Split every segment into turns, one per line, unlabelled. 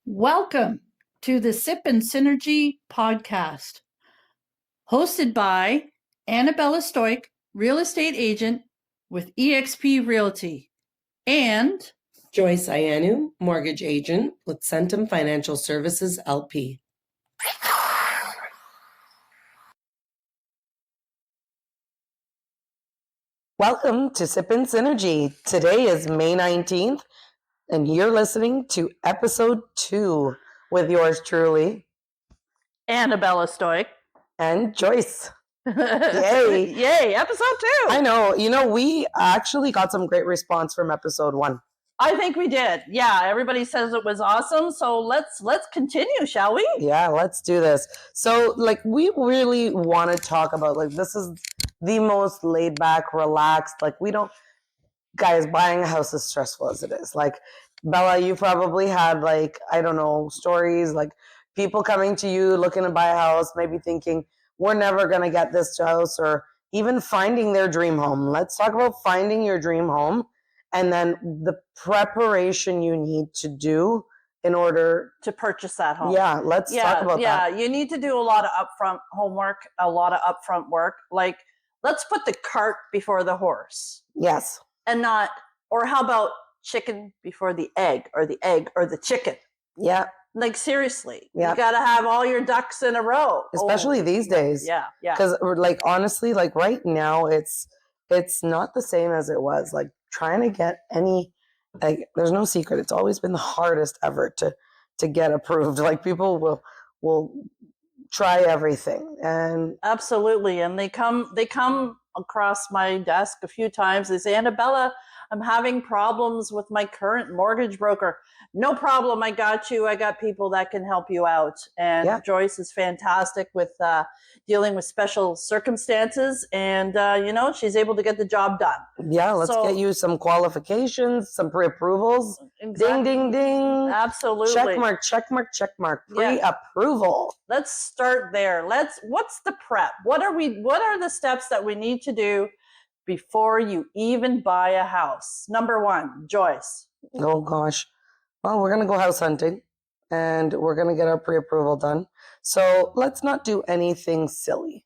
Welcome to the Sip and Synergy podcast, hosted by Annabella Stoic, real estate agent with eXp Realty, and
Joyce and Annabella, mortgage agent with Centum Financial Services, LP. Welcome to Sip and Synergy. Today is May 19th, and you're listening to episode 2 with yours truly,
Annabella Stoic.
And Joyce. Yay.
Yay, episode 2.
I know. We actually got some great response from episode 1.
I think we did. Yeah, everybody says it was awesome. So let's continue, shall we?
Yeah, let's do this. So, we really want to talk about, this is the most laid back, relaxed, guys, buying a house is stressful as it is. Bella, you probably had, stories, people coming to you looking to buy a house, maybe thinking, we're never going to get this house, or even finding their dream home. Let's talk about finding your dream home and then the preparation you need to do in order
to purchase that home.
Yeah, let's talk about that.
Yeah, you need to do a lot of upfront homework, a lot of upfront work. Let's put the cart before the horse.
Yes.
And not, or how about chicken before the egg, or the egg or the chicken?
Yeah.
Seriously,
yeah.
You got to have all your ducks in a row.
Especially these days.
Yeah.
Because honestly, right now, it's not the same as it was. Trying to get any, there's no secret. It's always been the hardest ever to get approved. People will try everything, and
absolutely. And they come across my desk a few times. They say, Annabella, I'm having problems with my current mortgage broker. No problem. I got you. I got people that can help you out. And Joyce is fantastic with dealing with special circumstances. And, she's able to get the job done.
Yeah, let's get you some qualifications, some pre-approvals.
Exactly.
Ding, ding, ding.
Absolutely.
Check mark. Pre-approval.
Let's start there. What's the prep? What are the steps that we need to do before you even buy a house? Number 1, Joyce.
Oh gosh. Well, we're going to go house hunting and we're going to get our pre-approval done. So let's not do anything silly.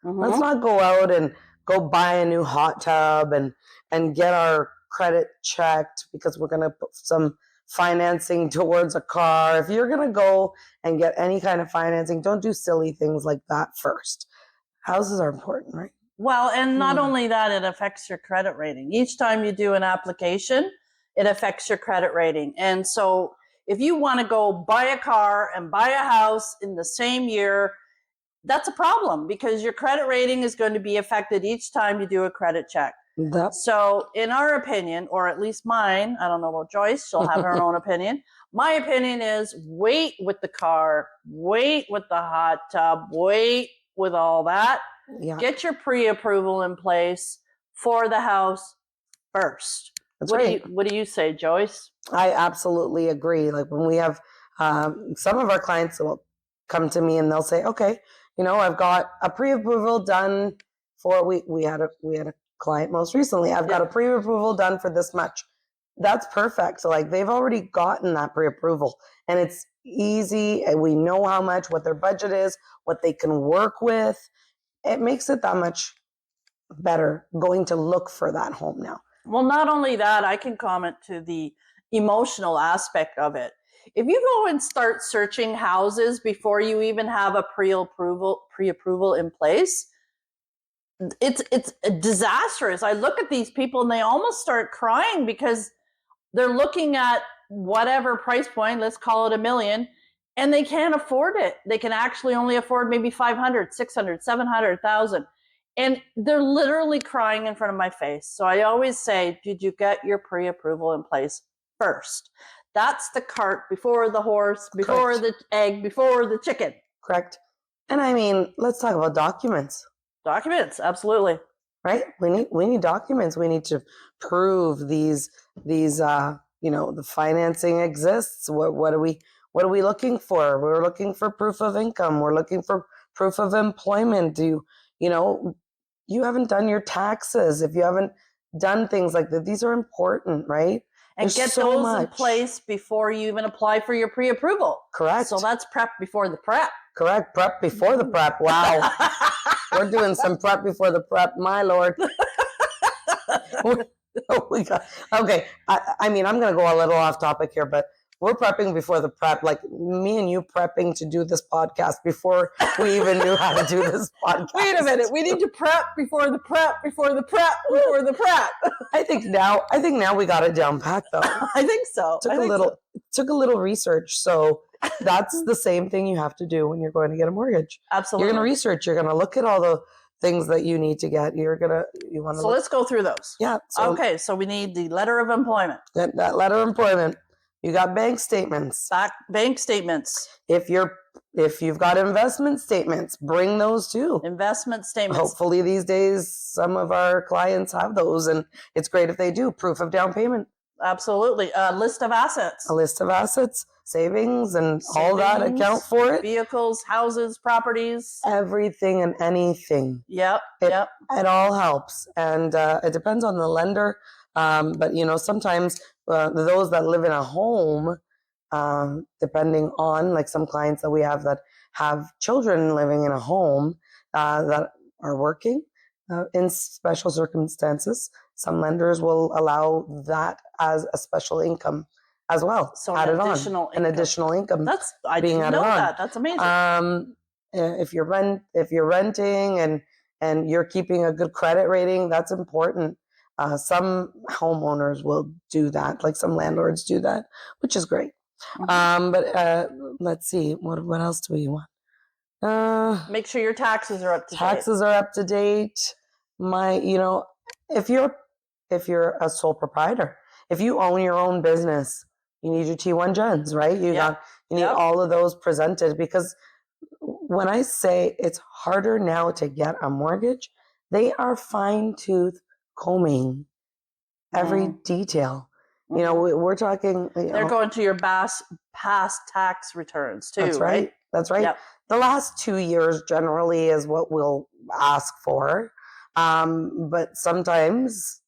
Mm-hmm. Let's not go out and go buy a new hot tub and get our credit checked because we're going to put some financing towards a car. If you're going to go and get any kind of financing, don't do silly things like that first. Houses are important, right?
Well, and not only that, it affects your credit rating. Each time you do an application, it affects your credit rating. And so if you want to go buy a car and buy a house in the same year, that's a problem because your credit rating is going to be affected each time you do a credit check. So in our opinion, or at least mine, I don't know about Joyce, she'll have her own opinion. My opinion is wait with the car, wait with the hot tub, wait with all that. Yeah. Get your pre-approval in place for the house first.
That's right.
What do you say, Joyce?
I absolutely agree. When we have some of our clients will come to me and they'll say, okay, I've got a pre-approval done for, we had a client most recently. I've got a pre-approval done for this much. That's perfect. So they've already gotten that pre-approval and it's easy and we know how much, what their budget is, what they can work with. It makes it that much better going to look for that home now.
Well, not only that, I can comment to the emotional aspect of it. If you go and start searching houses before you even have a pre-approval in place, it's disastrous. I look at these people and they almost start crying because they're looking at whatever price point, let's call it $1 million, and they can't afford it. They can actually only afford maybe 500, 600, 700,000. And they're literally crying in front of my face. So I always say, did you get your pre-approval in place first? That's the cart before the horse, before the egg, before the chicken.
Correct. And let's talk about documents.
Documents, absolutely.
Right? We need documents. We need to prove these the financing exists. What are we looking for? We're looking for proof of income. We're looking for proof of employment. You haven't done your taxes. If you haven't done things like that, these are important, right?
and
There's
get
so
those in
much.
place before you even apply for your pre-approval.
Correct.
So that's prep before the prep.
Correct. Prep before the prep. Wow. We're doing some prep before the prep, my Lord. We got, okay. I mean, I'm going to go a little off topic here, but we're prepping before the prep, like me and you prepping to do this podcast before we even knew how to do this podcast.
Wait a minute. We need to prep before the prep, before the prep, before the prep.
I think now we got it down pat though.
I think so.
Took a little research. So that's the same thing you have to do when you're going to get a mortgage.
Absolutely.
You're going to research. You're going to look at all the things that you need to get. You want to.
So let's go through those.
Yeah.
Okay. So we need the letter of employment.
That letter of employment. You got bank statements.
Bank statements.
If you've got investment statements, bring those too.
Investment statements.
Hopefully these days some of our clients have those, and it's great if they do. Proof of down payment.
Absolutely. A list of assets.
A list of assets, savings, and all that account for it.
Vehicles, houses, properties.
Everything and anything.
Yep.
It all helps, and it depends on the lender. But sometimes those that live in a home, depending on, like some clients that we have that have children living in a home that are working in special circumstances, some lenders will allow that as a special income as well.
So
an
additional
income.
I didn't know that. That's amazing.
If you're renting and you're keeping a good credit rating, that's important. Some homeowners will do that, like some landlords do that, which is great.
Mm-hmm.
But let's see, what else do we want?
Make sure your taxes are up to date.
Taxes are up to date. If you're a sole proprietor, if you own your own business, you need your T1 gens, right? You need all of those presented, because when I say it's harder now to get a mortgage, they are fine-tooth combing every detail. We're talking.
They're going to your past tax returns too.
That's right. That's right. Yep. The last 2 years generally is what we'll ask for, but sometimes,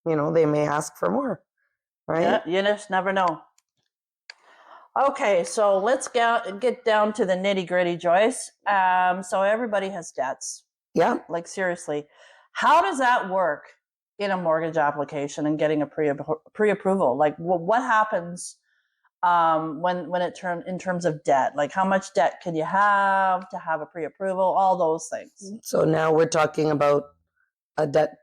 they may ask for more. Right?
Yeah, you just never know. Okay, so let's get down to the nitty gritty, Joyce. So everybody has debts.
Yeah.
Like seriously, how does that work in a mortgage application and getting a pre-approval? Like, what happens when it in terms of debt? Like, how much debt can you have to have a pre-approval? All those things.
So now we're talking about a debt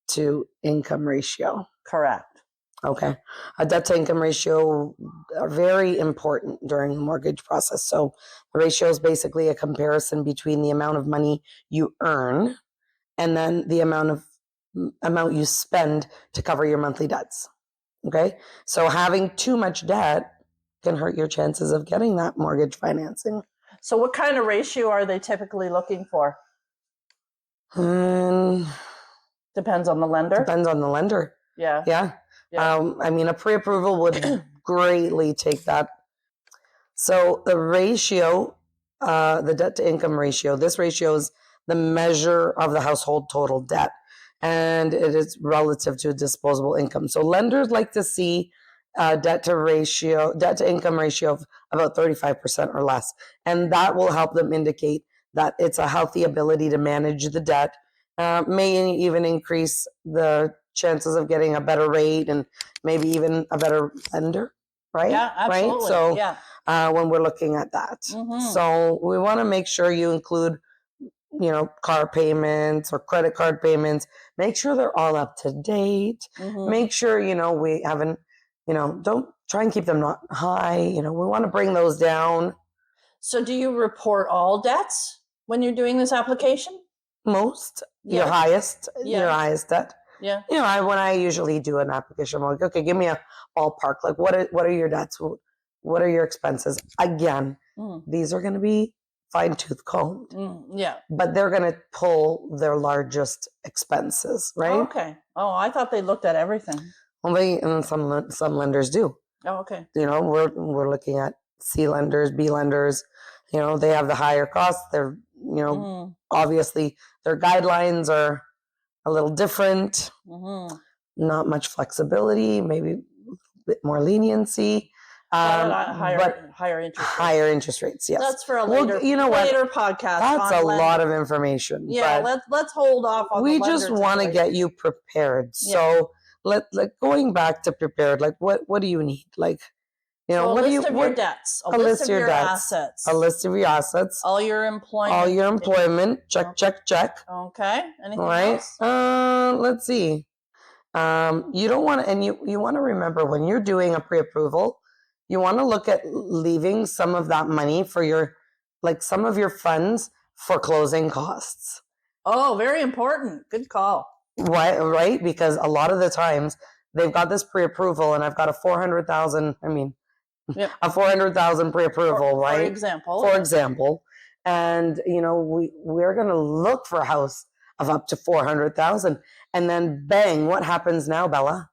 to income ratio.
Correct.
Okay. A debt to income ratio are very important during the mortgage process. So the ratio is basically a comparison between the amount of money you earn and then the amount you spend to cover your monthly debts. Okay. So having too much debt can hurt your chances of getting that mortgage financing.
So what kind of ratio are they typically looking for? Depends on the lender.
Depends on the lender.
Yeah.
Yeah. A pre-approval would greatly take that. So the ratio, the debt to income ratio, this ratio is the measure of the household total debt, and it is relative to disposable income. So lenders like to see debt to income ratio of about 35% or less, and that will help them indicate that it's a healthy ability to manage the debt. May even increase the chances of getting a better rate and maybe even a better lender, right?
Yeah, absolutely.
Right? So when we're looking at that. So we want to make sure you include, car payments or credit card payments. Make sure they're all up to date. Make sure, we haven't, don't try and keep them not high. We want to bring those down.
So do you report all debts when you're doing this application?
Most, your highest debt.
Yeah.
When I usually do an application, I'm like, okay, give me a ballpark. Like, what are your debts? What are your expenses? Again, these are going to be fine-tooth combed.
Yeah.
But they're going to pull their largest expenses, right?
Oh, okay. Oh, I thought they looked at everything.
Well, some lenders do.
Oh, okay.
We're looking at C lenders, B lenders. They have the higher costs. They're, obviously their guidelines are a little different. Not much flexibility, maybe bit more leniency.
But
But
higher interest rates.
higher interest rates, yes.
That's for a later, later podcast.
That's a
lending.
lot of information.
Yeah, let's hold off on
we
the
just want to get you prepared.
Yeah.
So going back to prepared, like what do you need? Like,
so a list of your debts, a list of your assets,
a list of your assets,
all your employment,
check, check, check.
Okay. Anything else?
Let's see. You don't want to, and you want to remember when you're doing a pre-approval, you want to look at leaving some of that money for some of your funds for closing costs.
Oh, very important. Good call.
Right? Because a lot of the times they've got this pre-approval and I've got a 400,000, a 400,000 pre-approval, right? For example. And, we're going to look for a house of up to 400,000. And then bang, what happens now, Bella?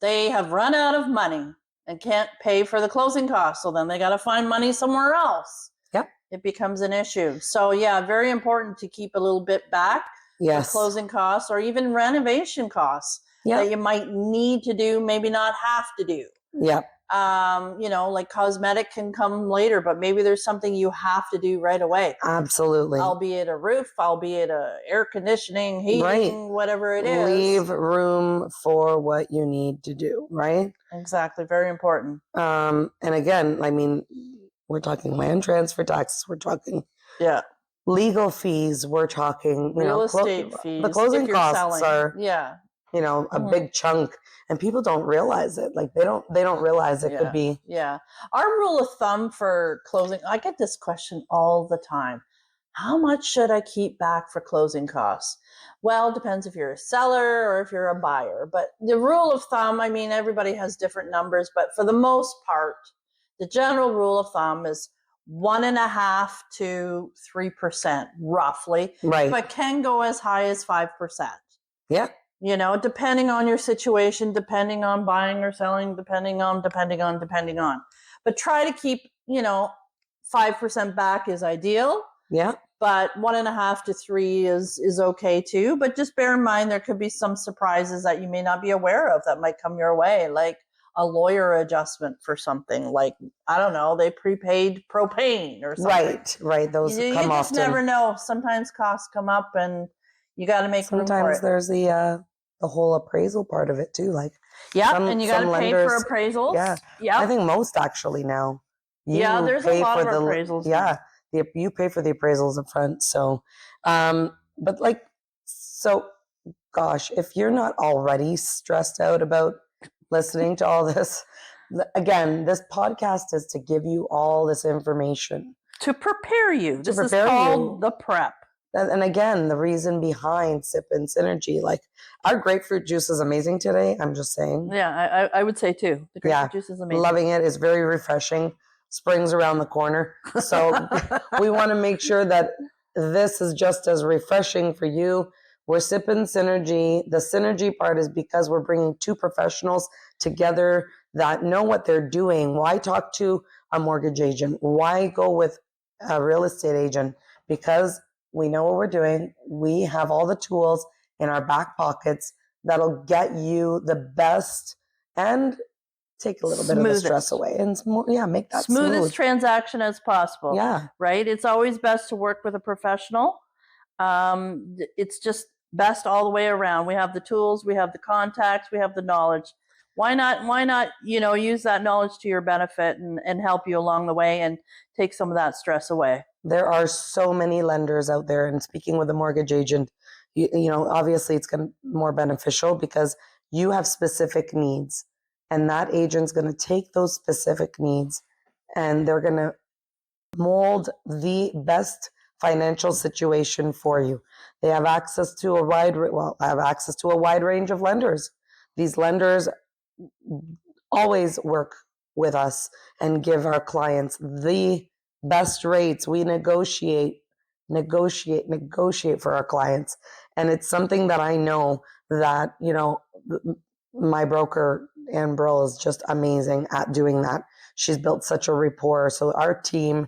They have run out of money and can't pay for the closing costs. So then they got to find money somewhere else.
Yep.
It becomes an issue. So yeah, very important to keep a little bit back for closing costs or even renovation costs that you might need to do, maybe not have to do.
Yep.
Like cosmetic can come later, but maybe there's something you have to do right away.
Absolutely.
Albeit a roof, albeit a air conditioning, heating, whatever it is.
Leave room for what you need to do, right?
Exactly. Very important.
And again, we're talking land transfer taxes, we're talking legal fees, we're talking
real estate fees.
The closing costs are a
Mm-hmm.
big chunk, and people don't realize it. Like they don't realize it could be.
Yeah. Our rule of thumb for closing, I get this question all the time. How much should I keep back for closing costs? Well, it depends if you're a seller or if you're a buyer. But the rule of thumb, everybody has different numbers, but for the most part, the general rule of thumb is 1.5% to 3%, roughly.
Right.
But can go as high as 5%.
Yeah.
Depending on your situation, depending on buying or selling, depending on. But try to keep, 5% back is ideal.
Yeah.
But 1.5 to 3 is okay too. But just bear in mind there could be some surprises that you may not be aware of that might come your way, like a lawyer adjustment for something, like I don't know, they prepaid propane or something.
Right. Those
you
come often.
You just never know. Sometimes costs come up, and you got to make room for it.
Sometimes there's the whole appraisal part of it too. Like
and you got to pay for appraisals.
Yeah. I think most actually now.
There's a lot of appraisals.
Yeah. You pay for the appraisals up front. So, gosh, if you're not already stressed out about listening to all this, again, this podcast is to give you all this information.
To prepare you. This is called the prep.
And again, the reason behind Sip and Synergy, like our grapefruit juice is amazing today. I'm just saying.
Yeah, I would say too. The grapefruit juice is amazing.
Loving it. It's very refreshing. Spring's around the corner. So we want to make sure that this is just as refreshing for you. We're sipping Synergy. The Synergy part is because we're bringing two professionals together that know what they're doing. Why talk to a mortgage agent? Why go with a real estate agent? Because we know what we're doing. We have all the tools in our back pockets that'll get you the best and take a little bit of the stress away and make that
smoothest transaction as possible.
Yeah.
Right? It's always best to work with a professional. It's just best all the way around. We have the tools, we have the contacts, we have the knowledge. Why not, use that knowledge to your benefit and help you along the way and take some of that stress away?
There are so many lenders out there, and speaking with a mortgage agent, obviously it's more beneficial because you have specific needs, and that agent's going to take those specific needs and they're going to mold the best financial situation for you. They have access to I have access to a wide range of lenders. These lenders always work with us and give our clients the best rates. We negotiate for our clients. And it's something that I know that, my broker, Ann Brill, is just amazing at doing that. She's built such a rapport. So our team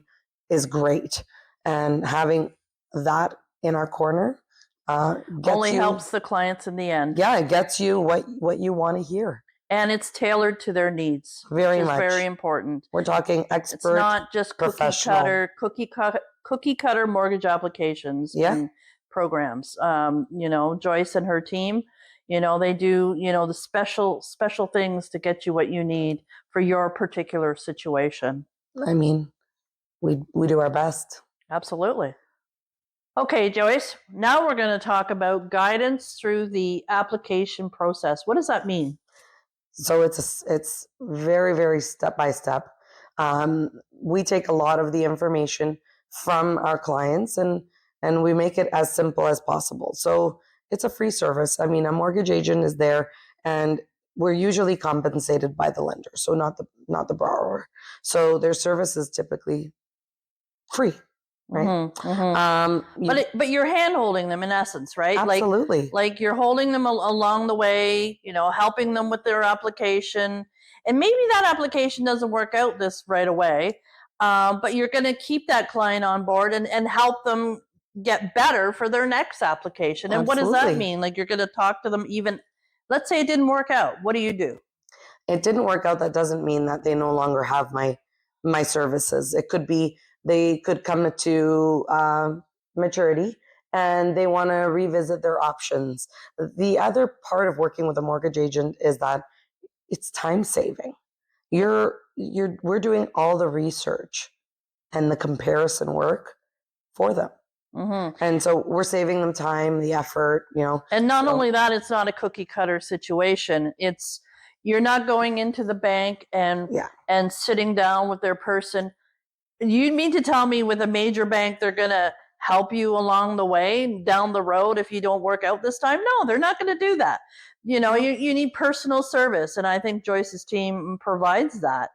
is great. And having that in our corner
only helps the clients in the end.
Yeah, it gets you what you want to hear.
And it's tailored to their needs,
Very
which is
much.
very important.
We're talking expert,
it's not just
professional.
cookie cutter mortgage applications and programs. Joyce and her team, they do, the special things to get you what you need for your particular situation.
I mean, we do our best.
Absolutely. Okay, Joyce, now we're going to talk about guidance through the application process. What does that mean?
So it's very, very step by step. We take a lot of the information from our clients and we make it as simple as possible. So it's a free service. I mean, a mortgage agent is there, and we're usually compensated by the lender, so not the borrower. So their service is typically free, right?
Mm-hmm, mm-hmm. But you're hand holding them in essence, right?
Absolutely.
Like you're holding them along the way, helping them with their application. And maybe that application doesn't work out this right away, but you're going to keep that client on board and help them get better for their next application. And
Absolutely.
What does that mean? Like you're going to talk to them even, let's say it didn't work out. What do?
It didn't work out. That doesn't mean that they no longer have my services. It could be they could come to maturity and they want to revisit their options. The other part of working with a mortgage agent is that it's time saving. We're doing all the research and the comparison work for them.
Mm-hmm.
And so we're saving them time, the effort,
And not only that, it's not a cookie cutter situation. You're not going into the bank and sitting down with their person. You mean to tell me with a major bank, they're going to help you along the way down the road if you don't work out this time? No, they're not going to do that. You need personal service. And I think Joyce's team provides that.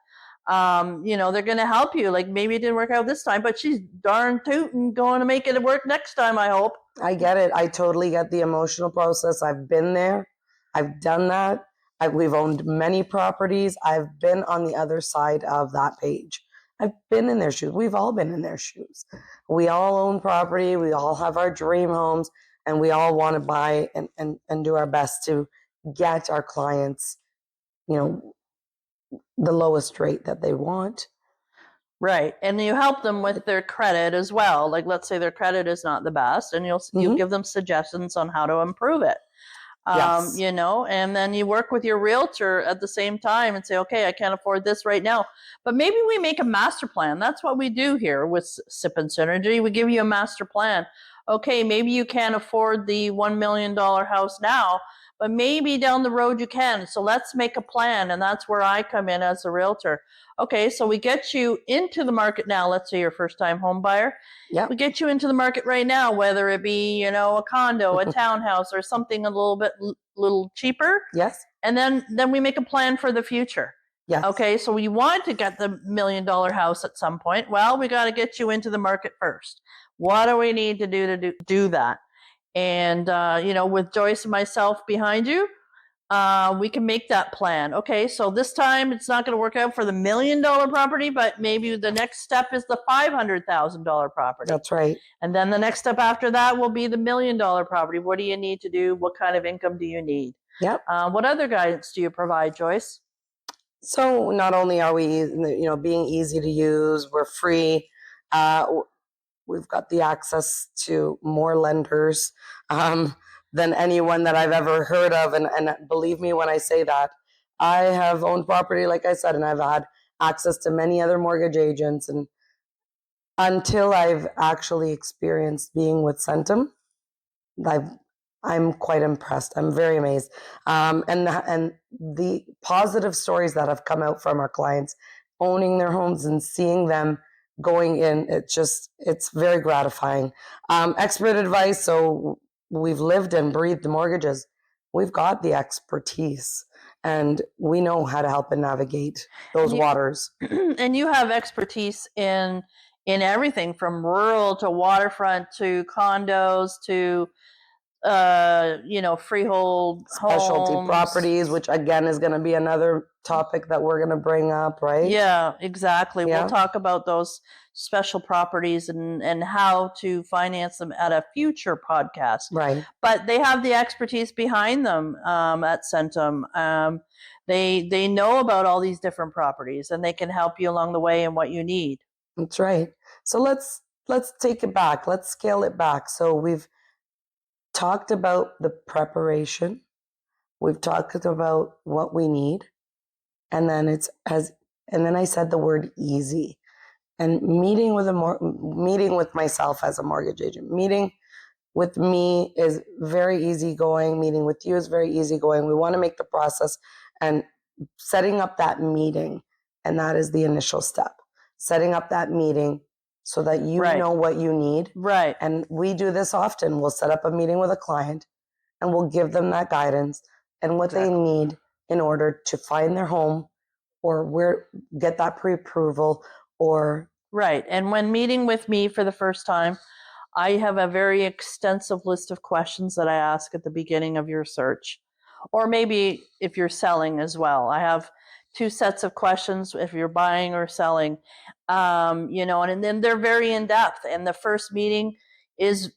They're going to help you. Like maybe it didn't work out this time, but she's darn tootin' going to make it work next time, I hope.
I get it. I totally get the emotional process. I've been there. I've done that. We've owned many properties. I've been on the other side of that page. I've been in their shoes. We've all been in their shoes. We all own property. We all have our dream homes, and we all want to buy and do our best to get our clients, the lowest rate that they want.
Right. And you help them with their credit as well. Like let's say their credit is not the best, and you'll give them suggestions on how to improve it.
Yes.
And then you work with your realtor at the same time and say, okay, I can't afford this right now, but maybe we make a master plan. That's what we do here with SIP and Synergy. We give you a master plan. Okay, maybe you can't afford the $1 million house now, but maybe down the road you can. So let's make a plan. And that's where I come in as a realtor. Okay, so we get you into the market now. Let's say you're a first-time home buyer.
Yeah.
We get you into the market right now, whether it be, a condo, a townhouse, or something a little cheaper.
Yes.
And then we make a plan for the future.
Yes.
Okay, so we want to get the $1 million house at some point. Well, we got to get you into the market first. What do we need to do that? And, with Joyce and myself behind you, we can make that plan. Okay, so this time it's not going to work out for the $1 million property, but maybe the next step is the $500,000 property.
That's right.
And then the next step after that will be the $1 million property. What do you need to do? What kind of income do you need?
Yep.
What other guidance do you provide, Joyce?
So not only are we, being easy to use, we're free. We've got the access to more lenders than anyone that I've ever heard of. And believe me when I say that, I have owned property, like I said, and I've had access to many other mortgage agents. And until I've actually experienced being with Centum, I'm quite impressed. I'm very amazed. And the positive stories that have come out from our clients owning their homes and seeing them going in, it's very gratifying. Expert advice. So we've lived and breathed the mortgages. We've got the expertise and we know how to help and navigate those waters.
And you have expertise in everything from rural to waterfront to condos to freehold
Specialty
homes.
properties, which again is going to be another topic that we're going to bring up, right?
Yeah, exactly.
Yeah.
We'll talk about those special properties and how to finance them at a future podcast.
Right.
But they have the expertise behind them at Centum. They know about all these different properties, and they can help you along the way in what you need.
That's right. So let's take it back. Let's scale it back. So we've talked about the preparation. We've talked about what we need, and then and then I said the word easy. And meeting with myself as a mortgage agent, meeting with me is very easygoing. Meeting with you is very easygoing. We want to make the process and setting up that meeting, and that is the initial step. Setting up that meeting so that you
Right.
know what you need.
Right.
And we do this often. We'll set up a meeting with a client and we'll give them that guidance and what they need in order to find their home or get that pre-approval or
Right. And when meeting with me for the first time, I have a very extensive list of questions that I ask at the beginning of your search. Or maybe if you're selling as well. I have 2 sets of questions if you're buying or selling. And then they're very in depth. And the first meeting is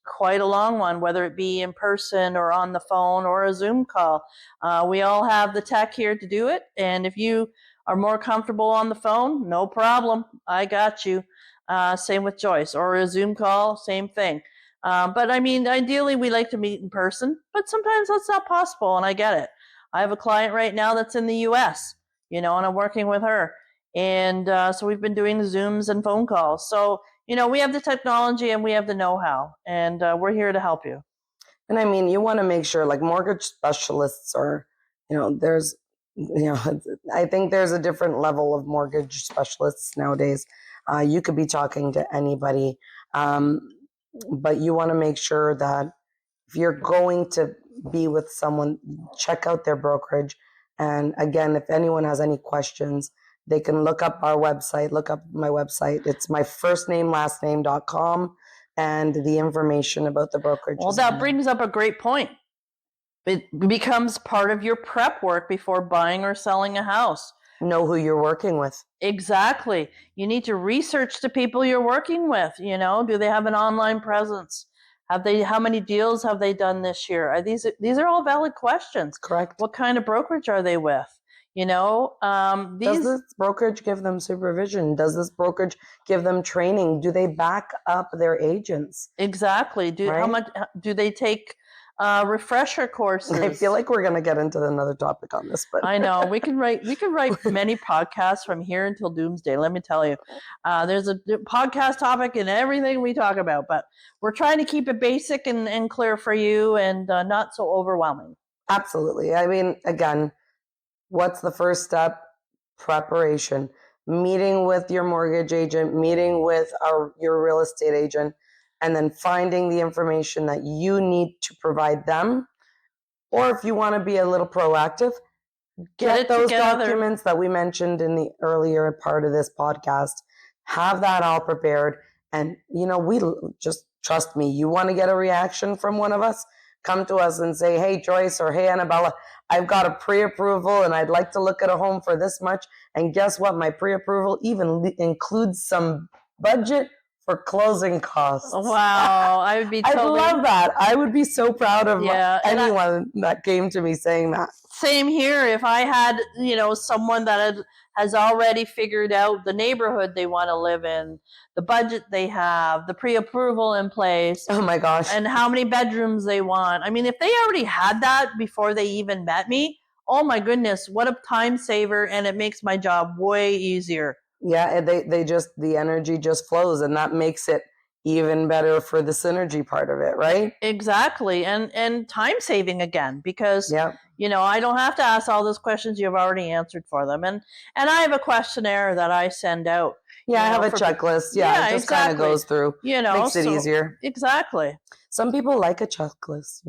quite a long one, whether it be in person or on the phone or a Zoom call. We all have the tech here to do it. And if you are more comfortable on the phone, no problem. I got you. Same with Joyce, or a Zoom call, same thing. But I mean, ideally, we like to meet in person, but sometimes that's not possible, and I get it. I have a client right now that's in the US, and I'm working with her. And so we've been doing Zooms and phone calls. So, we have the technology and we have the know how, and we're here to help you.
And I mean, you want to make sure, like mortgage specialists are, there's, I think there's a different level of mortgage specialists nowadays. You could be talking to anybody, but you want to make sure that if you're going to be with someone, check out their brokerage. And again, if anyone has any questions, they can look up our website, look up my website. It's my first name, last name.com. And the information about the brokerage.
Well, that brings up a great point. It becomes part of your prep work before buying or selling a house.
Know who you're working with.
Exactly. You need to research the people you're working with. Do they have an online presence? How many deals have they done this year? These are all valid questions.
Correct.
What kind of brokerage are they with?
Does this brokerage give them supervision? Does this brokerage give them training? Do they back up their agents?
Exactly. How much do they take refresher courses?
I feel like we're going to get into another topic on this, but
I know we can write many podcasts from here until doomsday. Let me tell you, there's a podcast topic in everything we talk about, but we're trying to keep it basic and clear for you and not so overwhelming.
Absolutely. I mean, again, what's the first step? Preparation. Meeting with your mortgage agent, meeting with your real estate agent, and then finding the information that you need to provide them. Or if you want to be a little proactive, get those documents that we mentioned in the earlier part of this podcast. Have that all prepared. And, we just trust me. You want to get a reaction from one of us? Come to us and say, hey, Joyce, or hey, Annabella, I've got a pre-approval and I'd like to look at a home for this much. And guess what? My pre-approval even includes some budget for closing costs.
Wow. I would be totally...
I'd love that. I would be so proud of anyone that came to me saying that.
Same here. If I had, someone that has already figured out the neighborhood they want to live in, the budget they have, the pre-approval in place.
Oh my gosh.
And how many bedrooms they want. I mean, if they already had that before they even met me, oh my goodness, what a time saver, and it makes my job way easier.
Yeah, the energy just flows, and that makes it even better for the synergy part of it, right?
Exactly. And time saving again, because I don't have to ask all those questions. You've already answered for them. And I have a questionnaire that I send out.
Yeah, I have a checklist. Yeah, it just kind of goes through. Makes it easier.
Exactly.
Some people like a checklist,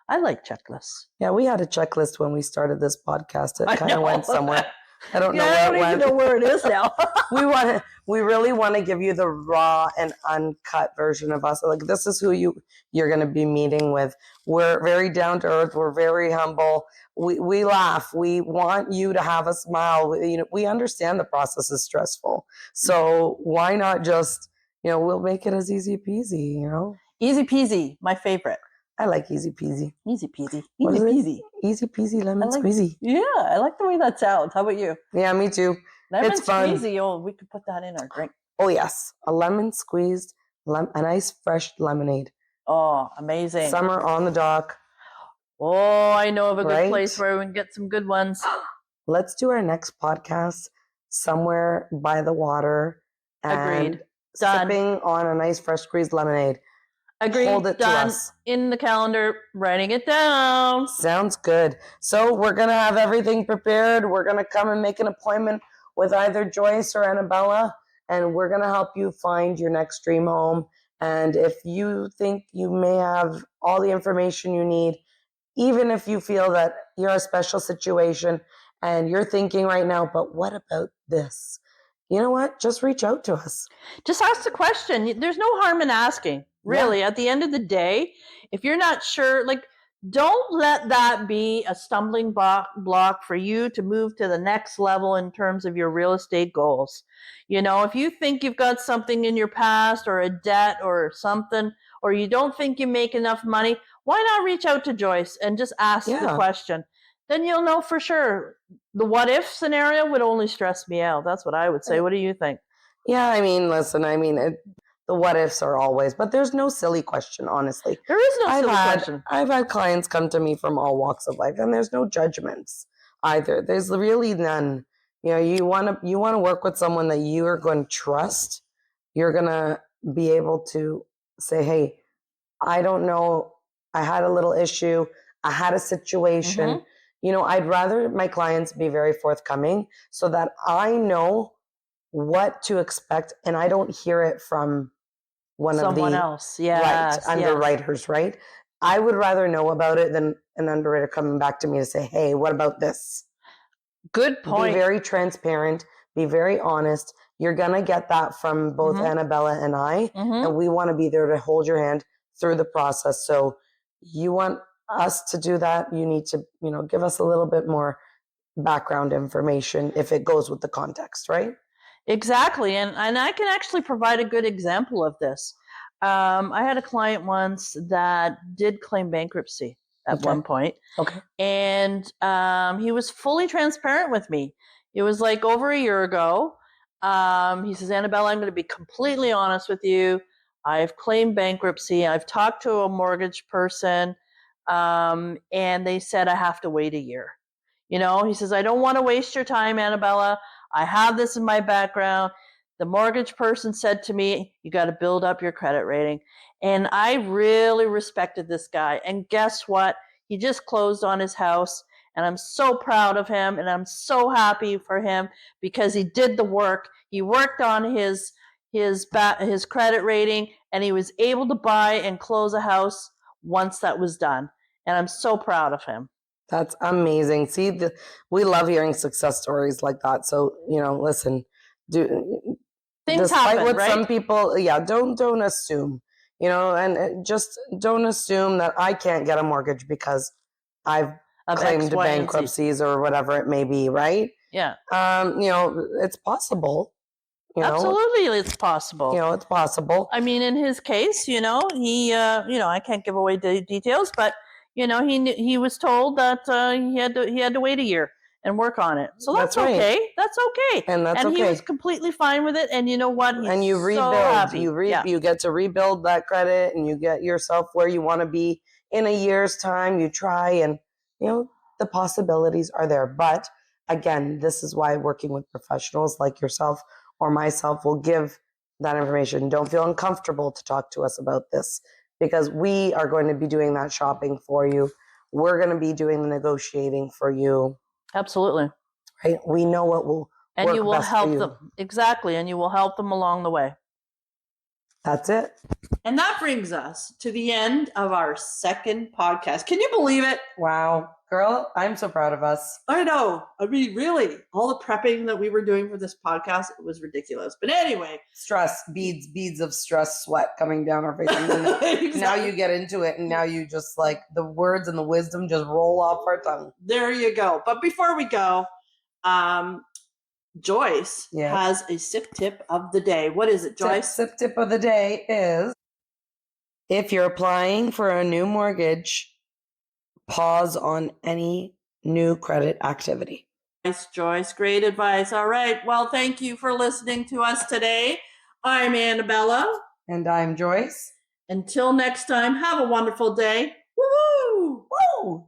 I like checklists.
Yeah, we had a checklist when we started this podcast. It kind of went somewhere. I don't know
I
where
don't
it
even
went.
know where it is now.
We really want to give you the raw and uncut version of us. Like, this is who you're going to be meeting with. We're very down to earth. We're very humble. We laugh. We want you to have a smile. We understand the process is stressful. So why not just, we'll make it as easy peasy,
Easy peasy, my favorite.
I like easy peasy.
Easy peasy.
What
Easy
is it?
peasy.
Easy peasy lemon
like,
squeezy.
Yeah, I like the way that sounds. How about you?
Yeah, me too.
Lemon
It's fun.
squeezy. Oh, we could put that in our drink.
Oh yes, a lemon squeezed, a nice fresh lemonade.
Oh, amazing.
Summer on the dock.
Oh, I know of a good
Right?
place where we can get some good ones.
Let's do our next podcast somewhere by the water and
Agreed. Done.
sipping on a nice fresh squeezed lemonade.
Agreed.
Hold it
Done.
to us.
In the calendar, writing it down.
Sounds good. So we're going to have everything prepared. We're going to come and make an appointment with either Joyce or Annabella, and we're going to help you find your next dream home. And if you think you may have all the information you need, even if you feel that you're a special situation and you're thinking right now, but what about this? You know what? Just reach out to us.
Just ask the question. There's no harm in asking. Really, at the end of the day, if you're not sure, don't let that be a stumbling block for you to move to the next level in terms of your real estate goals. If you think you've got something in your past or a debt or something, or you don't think you make enough money, why not reach out to Joyce and just ask the question? Then you'll know for sure. The what if scenario would only stress me out. That's what I would say. What do you think?
Yeah, listen, the what ifs are always, but there's no silly question, honestly.
There is no silly question.
I've had clients come to me from all walks of life, and there's no judgments either. There's really none. You want to work with someone that you are going to trust. You're going to be able to say, hey, I don't know. I had a little issue. I had a situation. I'd rather my clients be very forthcoming so that I know what to expect and I don't hear it from
someone else. Yes,
underwriters, right? I would rather know about it than an underwriter coming back to me to say, hey, what about this?
Good point.
Be very transparent, be very honest. You're going to get that from both Annabella and I, and we want to be there to hold your hand through the process. So you want us to do that, you need to, give us a little bit more background information if it goes with the context, right?
Exactly. And I can actually provide a good example of this. I had a client once that did claim bankruptcy at one point.
Okay.
And he was fully transparent with me. It was like over a year ago. He says, Annabella, I'm going to be completely honest with you. I've claimed bankruptcy. I've talked to a mortgage person, and they said I have to wait a year. He says, I don't want to waste your time, Annabella. I have this in my background. The mortgage person said to me, you got to build up your credit rating. And I really respected this guy. And guess what? He just closed on his house. And I'm so proud of him. And I'm so happy for him because he did the work. He worked on his credit rating, and he was able to buy and close a house once that was done. And I'm so proud of him.
That's amazing. See, we love hearing success stories like that. So, listen,
things happen,
what
right?
some people, don't assume, and just don't assume that I can't get a mortgage because I've claimed bankruptcies or whatever it may be, right?
Yeah.
It's possible.
Absolutely, it's possible.
It's possible.
I mean, in his case, he, I can't give away the details, but he was told that he had to wait a year and work on it. So that's okay. Right. That's okay. And he was completely fine with it. And you know what? He's
you rebuild.
So happy.
You get to rebuild that credit, and you get yourself where you want to be in a year's time. You try, and the possibilities are there. But again, this is why working with professionals like yourself or myself will give that information. Don't feel uncomfortable to talk to us about this, because we are going to be doing that shopping for you. We're going to be doing the negotiating for you.
Absolutely.
Right? We know what will
and
work
you will
best
help
for you.
them. Exactly. And you will help them along the way.
That's it.
And that brings us to the end of our second podcast. Can you believe it?
Wow. Girl, I'm so proud of us.
I know. I mean, really, all the prepping that we were doing for this podcast, it was ridiculous. But anyway.
Stress, beads of stress, sweat coming down our face. And then
Exactly.
Now you get into it, and now you just like the words and the wisdom just roll off our tongue.
There you go. But before we go, Joyce has a sip tip of the day. What is it, Joyce?
Sip tip of the day is, if you're applying for a new mortgage, pause on any new credit activity.
Nice, Joyce. Great advice. All right. Well, thank you for listening to us today. I'm Annabella.
And I'm Joyce.
Until next time, have a wonderful day. Woo!
Woo!